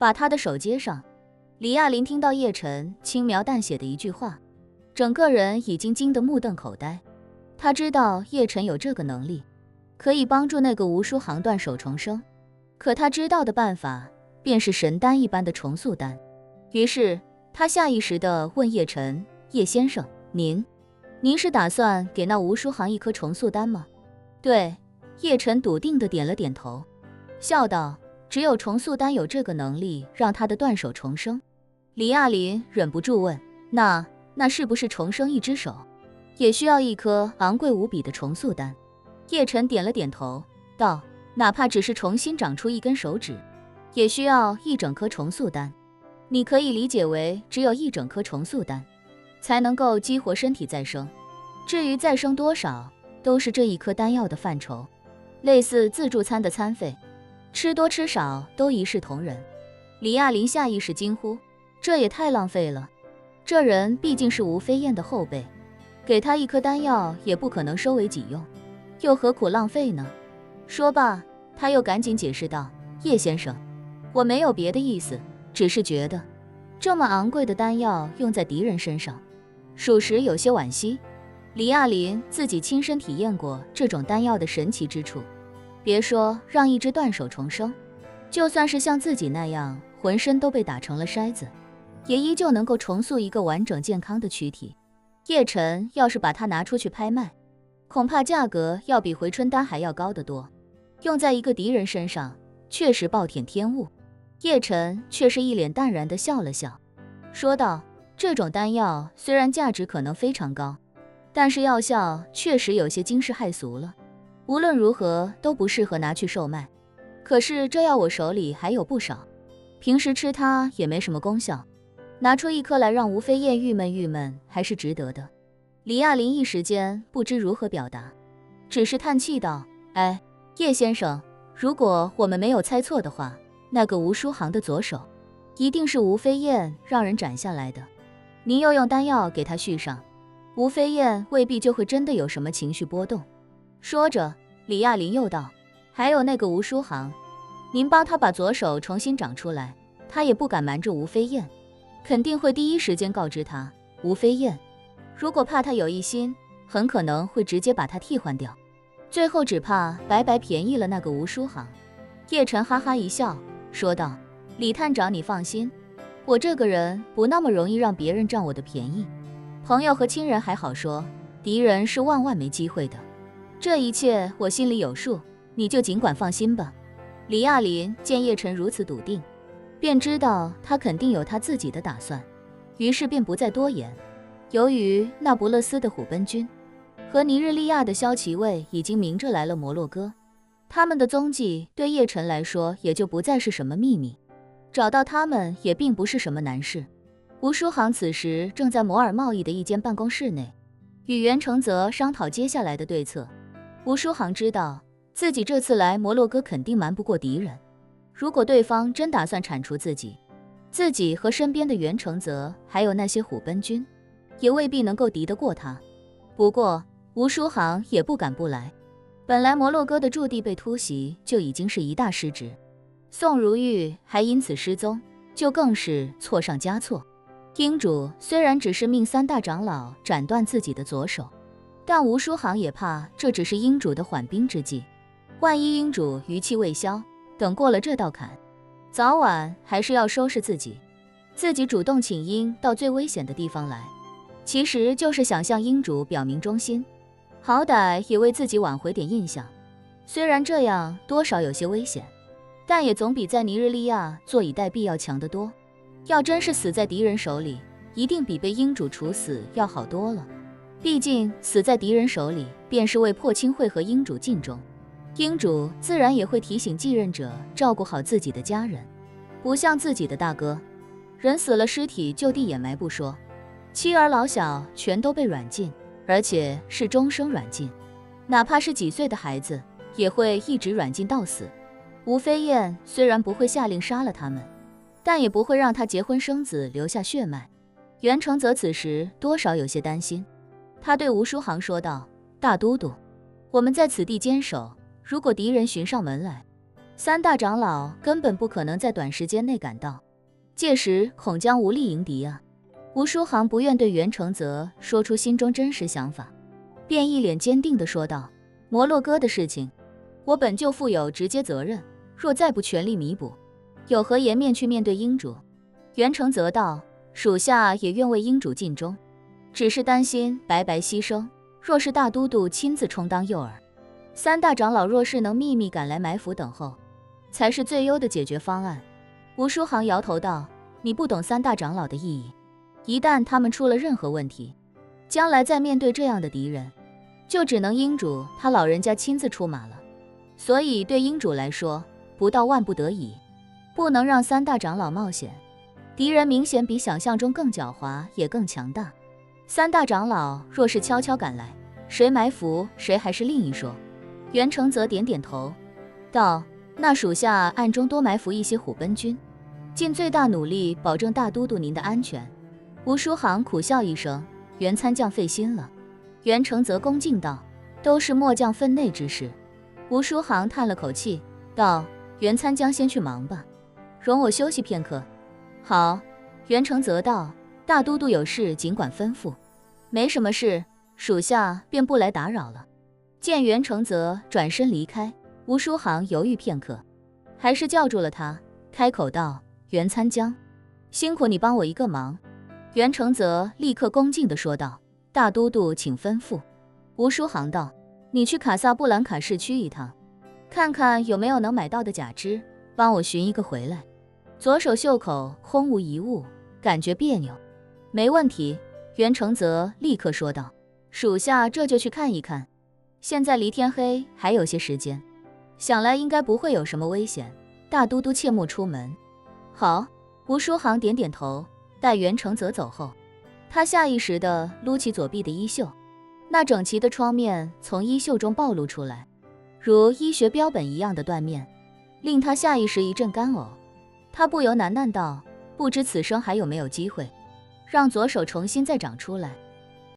把他的手接上。李亚林听到叶晨轻描淡写的一句话，整个人已经惊得目瞪口呆。他知道叶晨有这个能力，可以帮助那个吴书航断手重生，可他知道的办法便是神丹一般的重塑丹。于是他下意识地问叶晨：叶先生，您是打算给那吴书航一颗重塑丹吗？对，叶晨笃定地点了点头，笑道：只有重塑丹有这个能力让他的断手重生。李亚林忍不住问：那是不是重生一只手也需要一颗昂贵无比的重塑丹？叶晨点了点头，道：哪怕只是重新长出一根手指，也需要一整颗重塑丹。你可以理解为只有一整颗重塑丹才能够激活身体再生，至于再生多少都是这一颗丹药的范畴，类似自助餐的餐费，吃多吃少都一视同仁。李亚林下意识惊呼：这也太浪费了，这人毕竟是吴飞燕的后辈，给他一颗丹药也不可能收为己用，又何苦浪费呢？说罢，他又赶紧解释道：叶先生，我没有别的意思，只是觉得这么昂贵的丹药用在敌人身上，属实有些惋惜。李亚林自己亲身体验过这种丹药的神奇之处，别说让一只断手重生，就算是像自己那样浑身都被打成了筛子，也依旧能够重塑一个完整健康的躯体。叶晨要是把它拿出去拍卖，恐怕价格要比回春丹还要高得多，用在一个敌人身上确实暴殄天物。叶晨却是一脸淡然地笑了笑，说道：这种丹药虽然价值可能非常高，但是药效确实有些惊世骇俗了，无论如何都不适合拿去售卖。可是这药我手里还有不少，平时吃它也没什么功效，拿出一颗来让吴飞燕郁闷还是值得的。李亚林一时间不知如何表达，只是叹气道：哎，叶先生，如果我们没有猜错的话，那个吴书航的左手一定是吴飞燕让人斩下来的，您又用丹药给他续上，吴飞燕未必就会真的有什么情绪波动。说着，李亚林又道：还有那个吴书航，您帮他把左手重新长出来，他也不敢瞒着吴飞燕，肯定会第一时间告知他。吴飞燕如果怕他有异心，很可能会直接把他替换掉，最后只怕白白便宜了那个吴书航。叶晨哈哈一笑，说道：李探长你放心，我这个人不那么容易让别人占我的便宜，朋友和亲人还好说，敌人是万万没机会的，这一切我心里有数，你就尽管放心吧。李亚林见叶晨如此笃定，便知道他肯定有他自己的打算，于是便不再多言。由于那不勒斯的虎贲军和尼日利亚的骁骑卫已经明着来了摩洛哥，他们的踪迹对叶晨来说也就不再是什么秘密，找到他们也并不是什么难事。吴书航此时正在摩尔贸易的一间办公室内，与袁承泽商讨接下来的对策。吴书航知道自己这次来摩洛哥肯定瞒不过敌人，如果对方真打算铲除自己和身边的袁承泽还有那些虎贲军也未必能够敌得过他。不过吴书航也不敢不来，本来摩洛哥的驻地被突袭就已经是一大失职，宋如玉还因此失踪，就更是错上加错。英主虽然只是命三大长老斩断自己的左手，但吴书航也怕这只是英主的缓兵之计，万一英主余气未消，等过了这道坎，早晚还是要收拾自己主动请缨到最危险的地方来，其实就是想向英主表明忠心，好歹也为自己挽回点印象。虽然这样多少有些危险，但也总比在尼日利亚坐以待毙要强得多。要真是死在敌人手里，一定比被英主处死要好多了。毕竟死在敌人手里，便是为破清会和英主尽忠，英主自然也会提醒继任者照顾好自己的家人，不像自己的大哥，人死了尸体就地掩埋不说，妻儿老小全都被软禁，而且是终生软禁，哪怕是几岁的孩子也会一直软禁到死。吴飞燕虽然不会下令杀了他们，但也不会让他结婚生子留下血脉。袁承泽此时多少有些担心，他对吴书航说道：大都督，我们在此地坚守，如果敌人寻上门来，三大长老根本不可能在短时间内赶到，届时恐将无力迎敌啊。吴书航不愿对袁承泽说出心中真实想法，便一脸坚定地说道：摩洛哥的事情，我本就负有直接责任，若再不全力弥补，有何颜面去面对英主？袁承泽道：属下也愿为英主尽忠，只是担心白白牺牲，若是大都督亲自充当诱饵，三大长老若是能秘密赶来埋伏等候，才是最优的解决方案。吴书航摇头道：你不懂三大长老的意义，一旦他们出了任何问题，将来再面对这样的敌人，就只能英主他老人家亲自出马了。所以对英主来说，不到万不得已，不能让三大长老冒险。敌人明显比想象中更狡猾，也更强大。三大长老若是悄悄赶来，谁埋伏谁还是另一说。袁承泽点点头道：那属下暗中多埋伏一些虎贲军，尽最大努力保证大都督您的安全。吴书航苦笑一声：袁参将费心了。袁承泽恭敬道：都是末将分内之事。吴书航叹了口气道：袁参将先去忙吧，容我休息片刻。好。袁承泽道：大都督有事尽管吩咐，没什么事，属下便不来打扰了。见袁承泽转身离开，吴书航犹豫片刻，还是叫住了他，开口道：袁参将，辛苦你帮我一个忙。袁承泽立刻恭敬地说道：大都督请吩咐。吴书航道：你去卡萨布兰卡市区一趟，看看有没有能买到的假肢，帮我寻一个回来。左手袖口空无一物，感觉别扭。没问题，袁承泽立刻说道：属下这就去看一看。现在离天黑还有些时间，想来应该不会有什么危险，大都督切莫出门。好。吴书航点点头。待袁承泽走后，他下意识地撸起左臂的衣袖，那整齐的创面从衣袖中暴露出来，如医学标本一样的断面，令他下意识一阵干呕。他不由喃喃道：不知此生还有没有机会让左手重新再长出来。